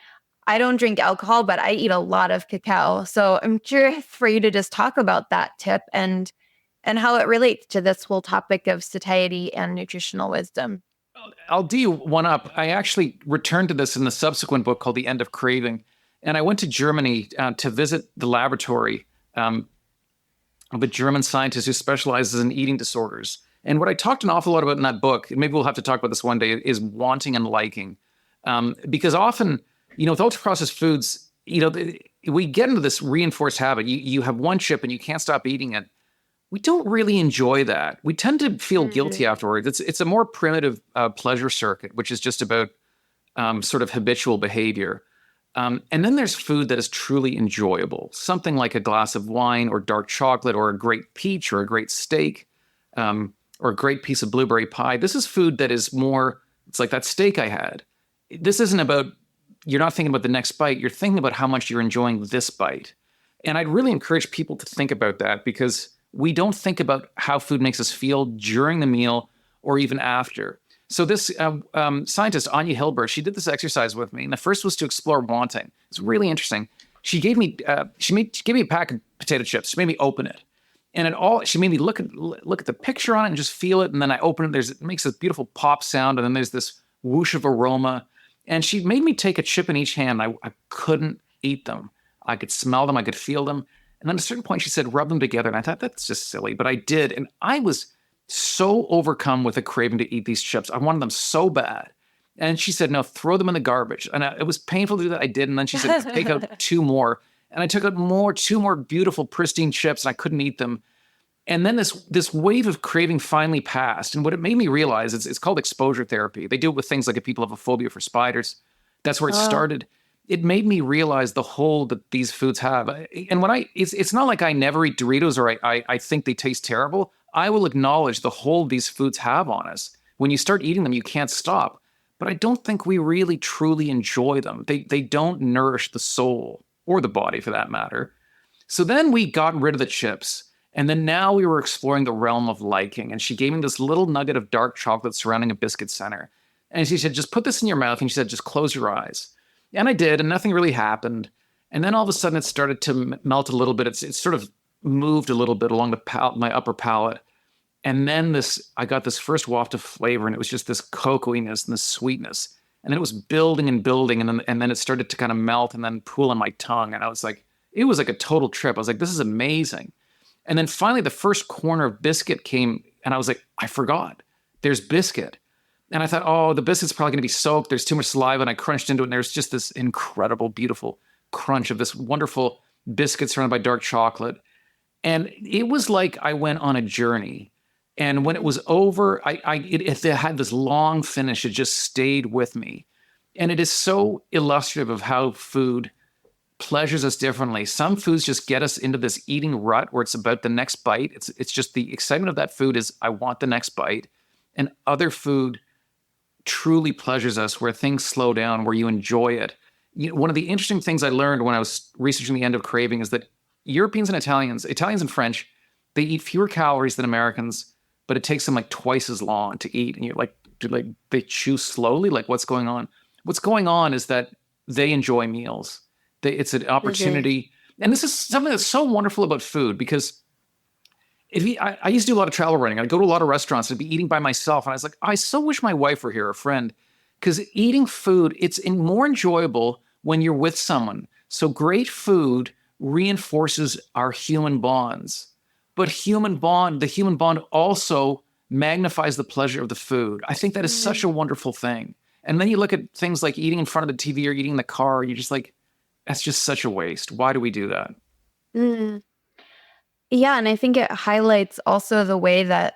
I don't drink alcohol, but I eat a lot of cacao. So I'm curious for you to just talk about that tip and how it relates to this whole topic of satiety and nutritional wisdom. I'll do you one up. I actually returned to this in the subsequent book called The End of Craving. And I went to Germany to visit the laboratory of a German scientist who specializes in eating disorders. And what I talked an awful lot about in that book, and maybe we'll have to talk about this one day, is wanting and liking. Because often, with ultra-processed foods, we get into this reinforced habit. You have one chip and you can't stop eating it. We don't really enjoy that. We tend to feel guilty afterwards. It's a more primitive pleasure circuit, which is just about sort of habitual behavior. And then there's food that is truly enjoyable, something like a glass of wine or dark chocolate or a great peach or a great steak or a great piece of blueberry pie. This is food that is more, it's like that steak I had. This isn't about, you're not thinking about the next bite. You're thinking about how much you're enjoying this bite. And I'd really encourage people to think about that because we don't think about how food makes us feel during the meal or even after. So this scientist, Anya Hilbert, she did this exercise with me. And the first was to explore wanting. It's really interesting. She gave me a pack of potato chips. She made me open it. And she made me look at the picture on it and just feel it. And then I open it. It makes this beautiful pop sound. And then there's this whoosh of aroma. And she made me take a chip in each hand. I couldn't eat them. I could smell them. I could feel them. And then at a certain point, she said, rub them together. And I thought, that's just silly. But I did. And I was so overcome with a craving to eat these chips. I wanted them so bad. And she said, no, throw them in the garbage. And it was painful to do that. I did. And then she said, take out 2 more. And I took out 2 more beautiful, pristine chips. And I couldn't eat them. And then this wave of craving finally passed. And what it made me realize, it's called exposure therapy. They do it with things like if people have a phobia for spiders. That's where it started. It made me realize the hold that these foods have. And it's not like I never eat Doritos or I think they taste terrible. I will acknowledge the hold these foods have on us. When you start eating them, you can't stop. But I don't think we really truly enjoy them. They don't nourish the soul or the body for that matter. So then we got rid of the chips. And then now we were exploring the realm of liking. And she gave me this little nugget of dark chocolate surrounding a biscuit center. And she said, just put this in your mouth. And she said, just close your eyes. And I did, and nothing really happened. And then all of a sudden, it started to melt a little bit. It sort of moved a little bit along my upper palate. And then I got this first waft of flavor, and it was just this cocoiness and this sweetness. And then it was building and building, and then it started to kind of melt and then pool on my tongue. And it was like a total trip. I was like, this is amazing. And then finally, the first corner of biscuit came, and I was like, I forgot. There's biscuit. And I thought, oh, the biscuit's probably going to be soaked. There's too much saliva. And I crunched into it. And there's just this incredible, beautiful crunch of this wonderful biscuit surrounded by dark chocolate. And it was like I went on a journey. And when it was over, it had this long finish. It just stayed with me. And it is so illustrative of how food pleasures us differently. Some foods just get us into this eating rut where it's about the next bite. It's just the excitement of that food is I want the next bite. And other food truly pleasures us where things slow down, where you enjoy it. One of the interesting things I learned when I was researching the End of Craving is that Europeans and Italians and French, they eat fewer calories than Americans, but it takes them like twice as long to eat. And you're like, they chew slowly? Like, what's going on? What's going on is that they enjoy meals. It's an opportunity. And this is something that's so wonderful about food, because I used to do a lot of travel writing. I'd go to a lot of restaurants and be eating by myself. And I was like, I so wish my wife were here, a friend, because eating food, it's more enjoyable when you're with someone. So great food reinforces our human bonds. But the human bond also magnifies the pleasure of the food. I think that is such a wonderful thing. And then you look at things like eating in front of the TV or eating in the car, and you're just like, that's just such a waste. Why do we do that? Mm. Yeah, and I think it highlights also the way that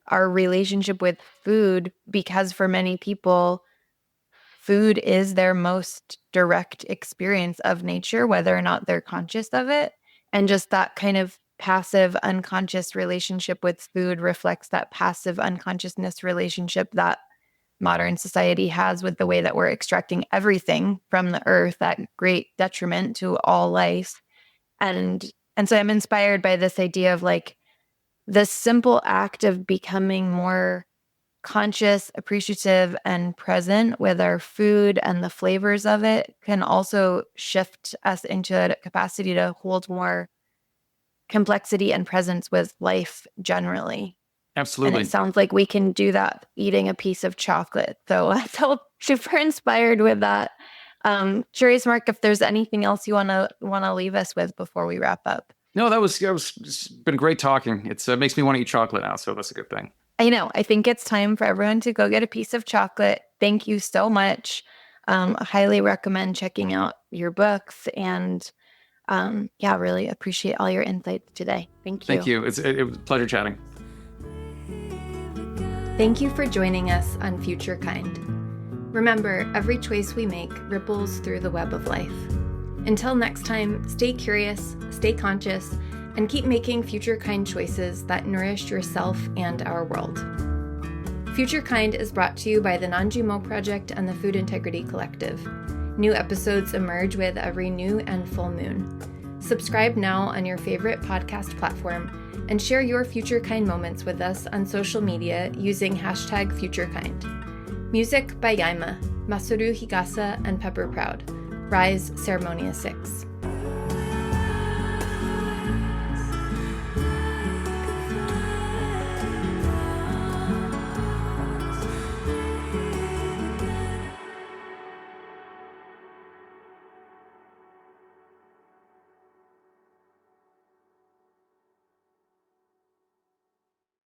our relationship with food, because for many people, food is their most direct experience of nature, whether or not they're conscious of it. And just that kind of passive, unconscious relationship with food reflects that passive unconsciousness relationship that modern society has with the way that we're extracting everything from the earth at great detriment to all life. And so I'm inspired by this idea of like this simple act of becoming more conscious, appreciative, and present with our food and the flavors of it can also shift us into a capacity to hold more complexity and presence with life generally. Absolutely. And it sounds like we can do that eating a piece of chocolate. So I felt super inspired with that. Curious, Mark, if there's anything else you want to leave us with before we wrap up. No, it's been great talking. It makes me want to eat chocolate now, so that's a good thing. I know. I think it's time for everyone to go get a piece of chocolate. Thank you so much. I highly recommend checking out your books, and really appreciate all your insights today. Thank you. Thank you. It was a pleasure chatting. Thank you for joining us on Future Kind. Remember, every choice we make ripples through the web of life. Until next time, stay curious, stay conscious, and keep making Future Kind choices that nourish yourself and our world. Future Kind is brought to you by the Non-GMO Project and the Food Integrity Collective. New episodes emerge with every new and full moon. Subscribe now on your favorite podcast platform and share your Future Kind moments with us on social media using #FutureKind. Music by Yaima, Masaru Higasa, and Pepper Proud. Rise Ceremonia 6.